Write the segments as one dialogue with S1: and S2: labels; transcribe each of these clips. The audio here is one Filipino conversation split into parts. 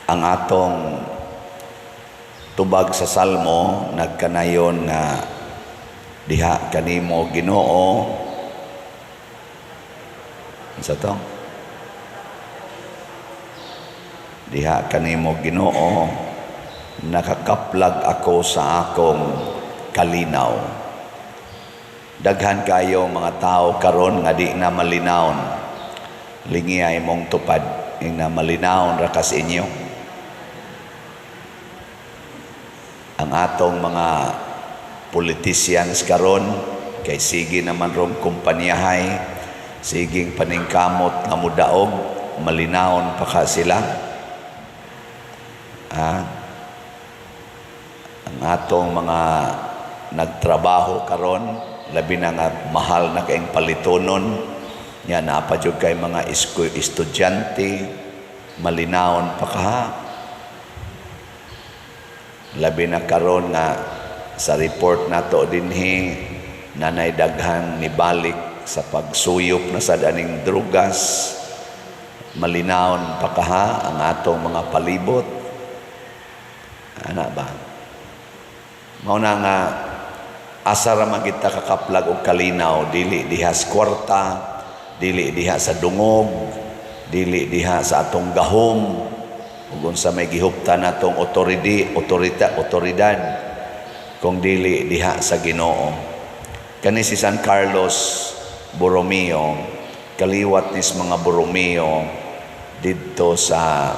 S1: ang atong tubag sa Salmo nagkanayon nga diha kanimo Ginoo sa to diha kanimo Ginoo nakakaplag ako sa akong kalinaw. Daghan kayo mga tao karon nga di na malinawon lingi ay mong tupad ing na malinawon ra kas inyo. Ang atong mga politicians karon kay sige naman rong kumpanyahay, siging paningkamot nga mudaog, malinawon pa ka sila. Ang atong mga nagtrabaho karon, labi na nga mahal na kayong palitonon, yan napadyog kay mga estudyante, malinawon pa ka. Labi na karon nga sa report nato dinhi nanay daghan ni balik sa pagsuyop na sa daning drugas, malinawon pa kaha ang atong mga palibot. Ana ba? Mao na nga asa ra man kita kakaplag og kalinaw, dili diha sa kwarta, dili diha sa dungog, dili diha sa atong gahom, ug unsa may gihuptan natong otoridad kung dili diha sa Ginoo. Kani si San Carlos Borromeo, kaliwat nis mga Borromeo didto sa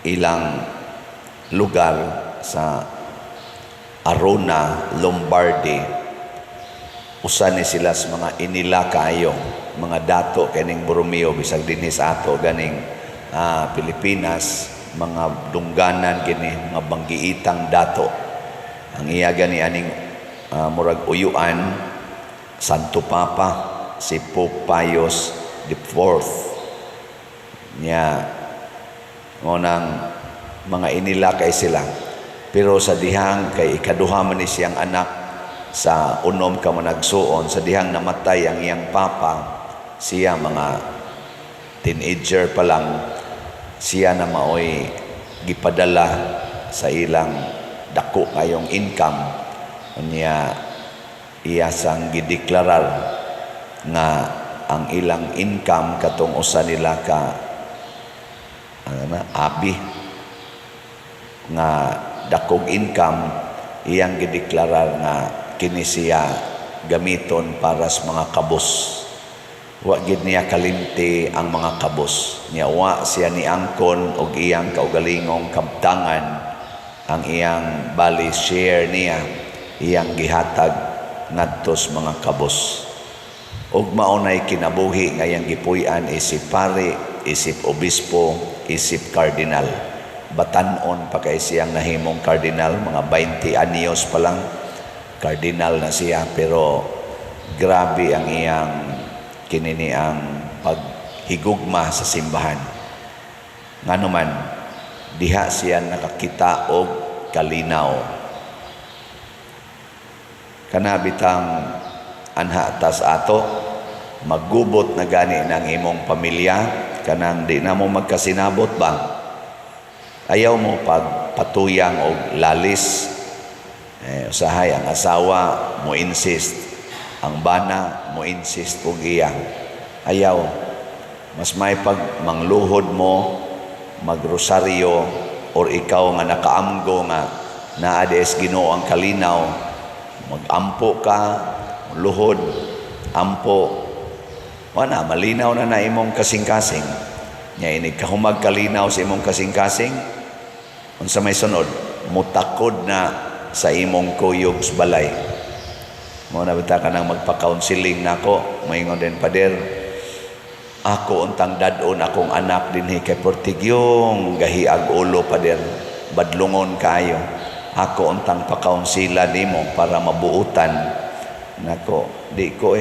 S1: ilang lugar sa Arona, Lombardy. Usa ni sila sa mga inila kayo, mga dato kaning Borromeo bisag dinhi sa ato ganing Pilipinas, mga dungganan gini, mga banggiitang dato. Ang iya gani aning murag uyuan, Santo Papa, si Pope Pius IV. Niya, ngunang mga inila kay sila. Pero sa dihang kay ikaduha man ni siyang anak sa unom ka managsuon, sa dihang namatay ang iyang papa, siya mga teenager pa lang, siya na maoy gipadala sa ilang dako kayong income niya iya sang gideklarar nga ang ilang income katong usa nila ka abi nga dakog income iyang gideklarar nga kini siya gamiton para sa mga kabos. Wa gid niya kalimti ang mga kabos. Niya wa siya ni angkon og iyang kaugalingong kabtangan ang iyang bali share niya iyang gihatag ngadto sa mga kabos. Ug maunay kinabuhi nga iyang gipuy-an isip pare, isip obispo, isip kardinal. Batan-on pa kay siyang nahimong kardinal, mga 20 anyos pa lang kardinal na siya, pero grabe ang iyang kinini ang paghigugma sa simbahan. Ngano man diha siya nakakita og kalinaw. Kana bitang anha tas ato maggubot na gani ng imong pamilya, kanang di na mo magkasinabot ba? Ayaw mo pagpatuyang og lalis. Usahay ang asawa mo insist, ang bana mo insist og iya. Ayaw. Mas may pag mangluhod mo, magrosaryo, or ikaw nga nakaamgo nga naades Ginoo ang kalinaw, magampo ka, luhod, ampo. Wala, malinaw na imong kasing-kasing. Nya ini kahumag kalinaw sa imong kasing-kasing, unsa may sunod, mutakod na sa imong kuyog sa balay. Mo na bita ka nang magpa-counseling nako, moingon din pader, ako untang dadon akong anak dinhi kay portigyong gahiag ulo pader, badlungon kayo. Ako untang pa-counsela nimo para mabuutan. Nako, di ko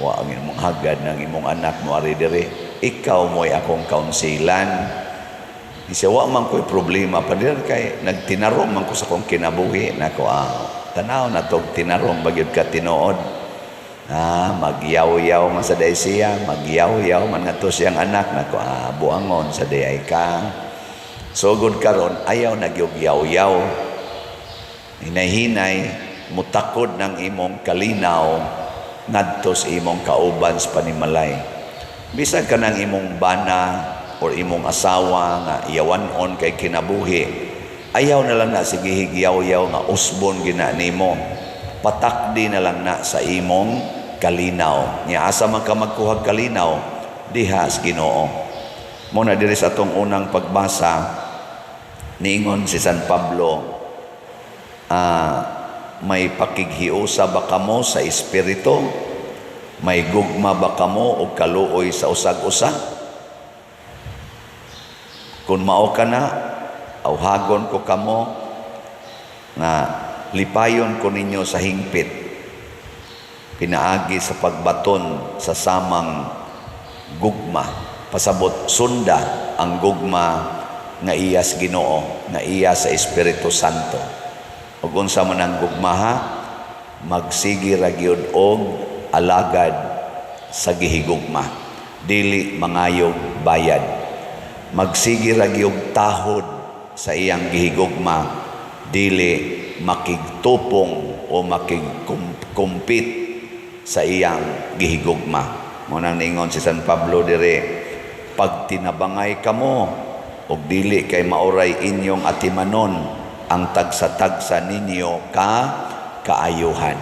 S1: wa ang imong hagad ng imong anak mo ari diri. Ikaw mo'y akong kaunsilan. Isa wa man ko'y problema pader kay nagtinarom man ko sa kong kinabuhi. Nako, tanaw na tog tinarom bagyod ka tinuod. Magyaw-yaw man sa day siya, magyaw-yaw man nga to siyang anak. Nako, buangon sa day ka. Sugod karon ayaw nagyugyaw-yaw. Hinay-hinay, mutakod ng imong kalinaw ngadto sa imong kauban sa panimalay. Bisan ka ng imong bana or imong asawa nga iyawanon kay kinabuhi, ayaw na lang na sige higyaw-yaw nga usbon gina nimo. Patakdi na lang na sa imong kalinaw. Nya asa man ka magkuhag kalinaw diha sa Ginoo. Muna diri sa atong unang pagbasa niingon si San Pablo, may pakighiusa ba kamo sa espiritu? May gugma ba kamo o kaluoy sa usag-usa? Kung mao ka na, awhagon ko kamo nga lipayon ko ninyo sa hingpit, pinaagi sa pagbaton sa samang gugma. Pasabot sunda ang gugma nga iya sa Ginoo, nga iya sa Espiritu Santo. Ug unsa man ang gugmaha, magsigi ra gyud og alagad sa gihigugma, dili mangayog bayad. Magsigi ra gyud tahod sa iyang gihigugma, dili makigtupong o makigkumpit sa iyang gihigugma. Munang ningon si San Pablo dire, pag tinabangay kamo og dili kay mauray inyong atimanon ang tagsa-tagsa ninyo kaayuhan.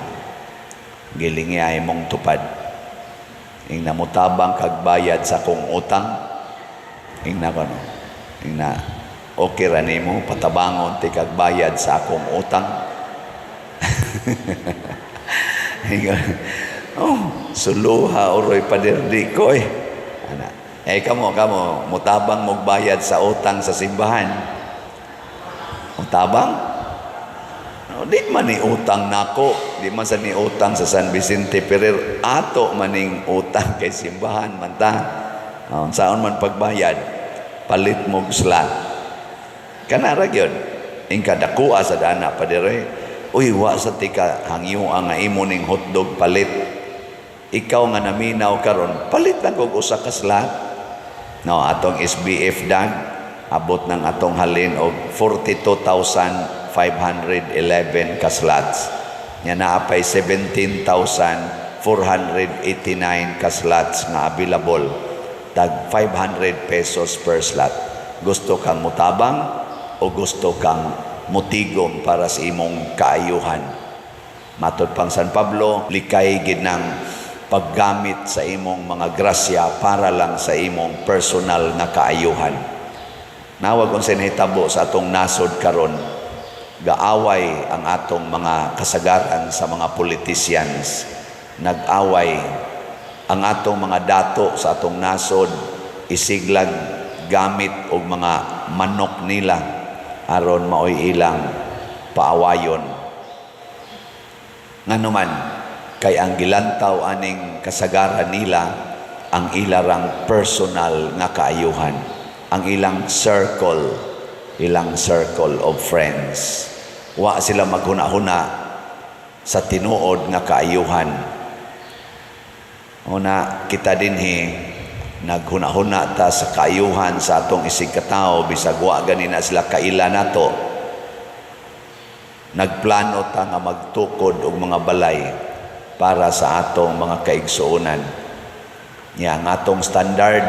S1: Gilingi ay mong tupad. Ing namutabang kagbayad sa kong utang, ing na kono, ing na okay ra nimo patabangon ti kagbayad sa akong utang. Suluha oroy paderdi ko ana. Kamo mutabang mogbayad sa utang sa simbahan. Mutabang? Di man ni utang nako, di man sa ni utang sa San Vicente Ferrer, ato maning utang kay simbahan man ta. Saon man pagbayad, palit mog slot. Kanara gyud, ing kadakua sa dana pa dire. Uy, wa sa tika hangyo ang imo ning hotdog palit. Ikaw nga naminaw karon, palit lang og usa ka slot. No, atong SBF dag abot ng atong halin og 42,511 ka slots. Nya naapay 17,489 ka slots nga available. Tag 500 pesos per slot. Gusto kang mutabang o gusto kang mutigom para sa imong kaayuhan? Matod pang San Pablo, likay gid ng paggamit sa imong mga grasya para lang sa imong personal na kaayuhan. Nawag kung sinahitabo sa atong nasod karon, gaaway ang atong mga kasagaran sa mga politicians. Nag-away ang atong mga dato sa atong nasod, isiglag gamit og mga manok nila aron maoy ilang paawayon. Nganuman, kay ang gilantaw aning kasagaran nila ang ilarang personal nga kaayuhan, ang ilang circle of friends. Wa sila maghuna-huna sa tinuod nga kaayuhan. Una kita dinhi naghuna-huna ta sa kaayuhan sa atong isig katao, bisag wa ganina sila kaila nato. Nagplano ta nga magtukod og mga balay para sa atong mga kaigsuonan. Nya ang atong standard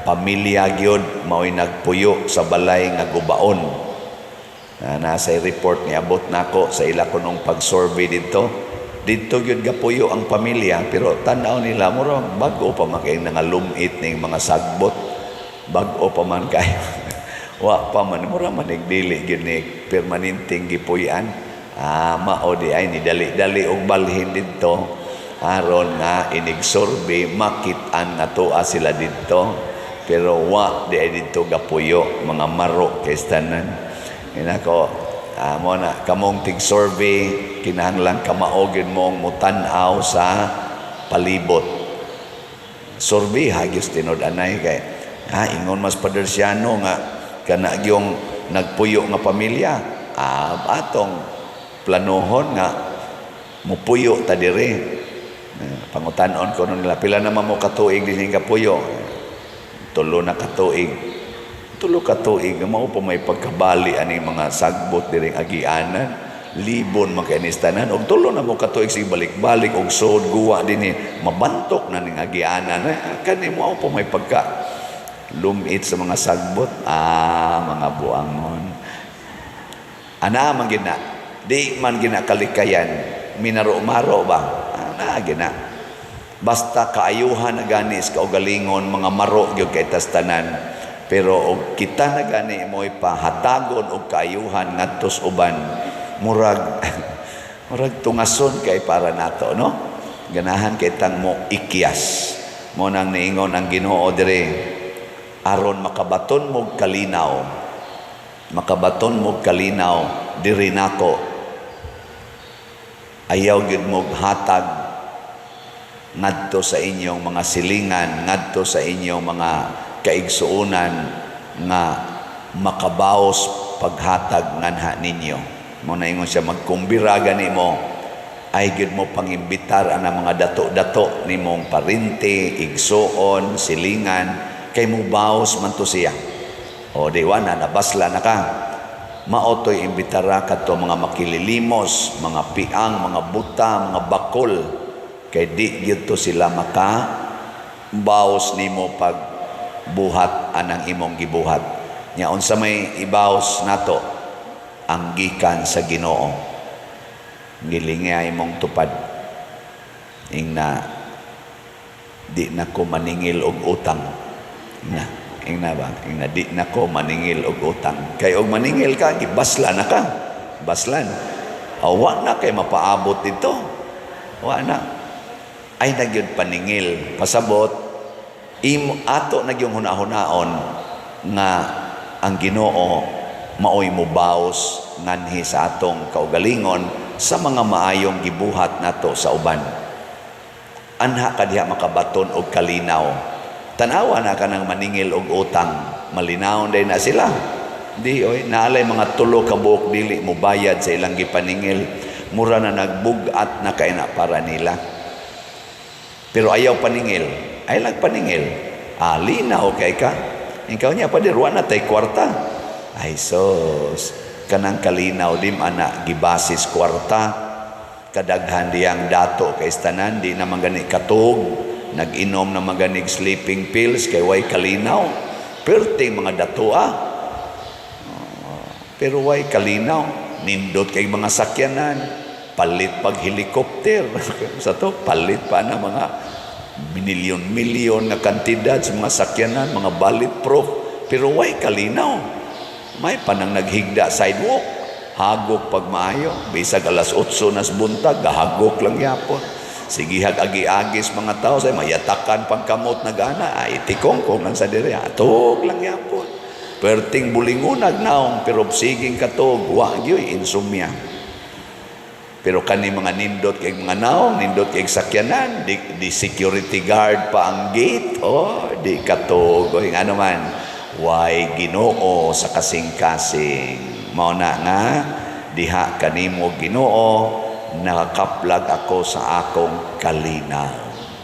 S1: pamilya gyud mao'y nagpuyo sa balay nga gubaon. Nasa report ni abot nako sa ila kunong pag-survey dito gyud gapuyo ang pamilya, pero tan-aw nila murag bag-o pa man kay nangalumit ning mga sagbot, bag-o pa man kay wa pa man mura man nagdili gyud ni permanenteng gipuy-an. Mao di ay ni dali-dali og balhin didto aron nga inigsurvey makit-an natoa sila didto, pero wa di ay didto gapuyo mga maro kay tanan. Inako mo na kamong tig-survey kinahanglan kamaogin mong mutan-aw sa palibot. Survey hagyos tinod-anay kay ingon mas padersyano nga kana gyung nagpuyo nga pamilya, atong planohon nga mupuyo ta diri. Pangutan-on ko nila pila naman mo katuig din nga puyo. 3 na katuig. tulo ka tuig mao pa may pagkabali ani mga sagbot diring agianan, libon makainistanan og tulo na mo ka tuig sig balik-balik og sod guwa dinhi mabantok na ning agianan. Kani mo pa may pagka lumit sa mga sagbot, mga buangon. Ana man gina, di man gina kalikayan, minaro-maro ba? Ana gina. Basta kaayuhan na gani sa kaugalingon, mga maro gyud kay tastanan. Pero og kita na gani mo'y pahatagon og kaayuhan ngadto sa uban, murag murag tungason kay para nato, no? Ganahan kay tang mo ikyas. Mo nang niingon ang Ginoo dire, aron makabaton mo kalinaw diri nako, ayaw gyud mo hatag ngadto sa inyong mga silingan, ngadto sa inyong mga kaigsuonan nga makabaos paghatag nganha ninyo. Mo na ingon siya, magkumbira gani mo, ay gyud mo pangimbitar ang mga dato-dato nimong parinti, igsuon, silingan, kay mo baos man to siya. O diwa na, nabasla na ka. Maotoy imbitara ka to mga makililimos, mga piang, mga buta, mga bakol. Kay di gyud to sila maka baos nimo pag buhat anang imong gibuhat. Nya unsa may ibaos nato ang gikan sa Ginoo. Gilingay imong tupad. Ingna di na ko maningil og utang. Ingna di na ko maningil og utang. Kay og maningil ka, gibaslan na ka. Baslan. Awa na kay mapaabot dito. Wa na. Ay nagyud paningil. Pasabot, ato nagyong hunahunaon nga ang Ginoo maoy mo baos nganhi sa atong kaugalingon sa mga maayong gibuhat nato sa uban. Anha ka diha makabaton og kalinaw. Tanawa na ka ng maningil og utang, malinaw day na sila. Di oy, naalay mga tulo ka buok dili mo bayad sa ilang gipaningil, mura na nagbugat na kay na para nila. Pero ayaw paningil, ay lang paningil. Linaw kay ka. Ikaw niya pa di ruwan na tay kwarta. Ay sos, kanang kalinaw dim ana gibasis kwarta, kadaghan diyang dato kay istanan, di naman gani katog. Nag-inom na maganig sleeping pills kay way kalinaw. Perting mga datua. Pero way kalinaw. Nindot kay mga sakyanan. Palit pag helikopter. Sa to, palit pa na mga milyon-milyon na kantidad sa mga sakyanan, mga bulletproof. Pero way kalinaw. May panang naghigda sidewalk. Hagok pag maayo. Bisag alas 8 nas buntag, gahagok lang yapon. Sige agi-agis mga tao say mayatakan pagkamot na gana ay tikong kung nang sa dire atog lang yapon. Perting bulingunag naong pero siging katog wa gyoy insomnia. Pero kani mga nindot kay mga naong nindot kay sakyanan di security guard pa ang gate di katog oy ano man way Ginoo sa kasing-kasing. Mao na nga diha kanimo Ginoo nakakaplag ako sa akong kalinaw.